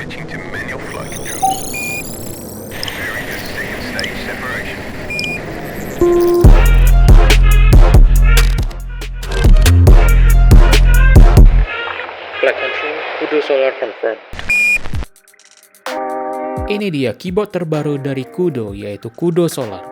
Switching to manual flight controls. Preparing for second stage separation. Flight control, Kudo Solar confirmed. Ini dia keyboard terbaru dari Kudo, yaitu Kudo Solar.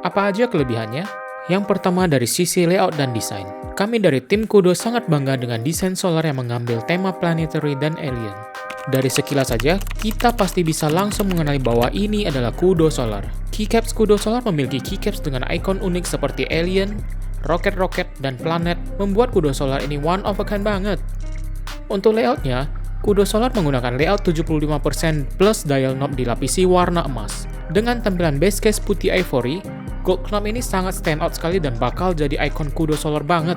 Apa aja kelebihannya? Yang pertama dari sisi layout dan desain. Kami dari tim Kudo sangat bangga dengan desain Solar yang mengambil tema planetary dan alien. Dari sekilas saja, kita pasti bisa langsung mengenali bahwa ini adalah Kudo Solar. Keycaps Kudo Solar memiliki keycaps dengan ikon unik seperti alien, roket-roket, dan planet, membuat Kudo Solar ini one of a kind banget. Untuk layoutnya, Kudo Solar menggunakan layout 75% plus dial knob dilapisi warna emas. Dengan tampilan base case putih ivory, gold knob ini sangat stand out sekali dan bakal jadi ikon Kudo Solar banget.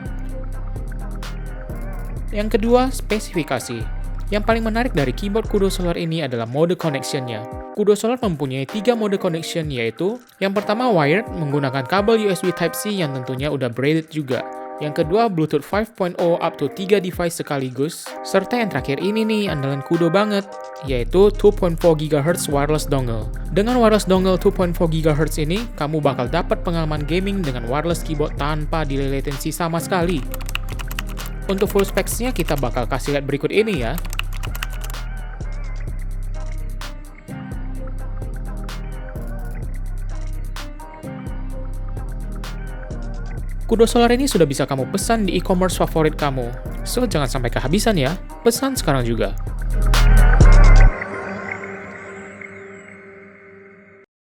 Yang kedua, spesifikasi. Yang paling menarik dari keyboard Kudo Solar ini adalah mode connection-nya. Kudo Solar mempunyai 3 mode connection, yaitu yang pertama wired menggunakan kabel USB Type-C yang tentunya udah braided juga. Yang kedua, Bluetooth 5.0 up to 3 device sekaligus. Serta yang terakhir ini nih, andalan Kudo banget, yaitu 2.4 GHz wireless dongle. Dengan wireless dongle 2.4 GHz ini, kamu bakal dapat pengalaman gaming dengan wireless keyboard tanpa delay latency sama sekali. Untuk full specs-nya kita bakal kasih lihat berikut ini ya. Kudo Solar ini sudah bisa kamu pesan di e-commerce favorit kamu. So, jangan sampai kehabisan ya. Pesan sekarang juga.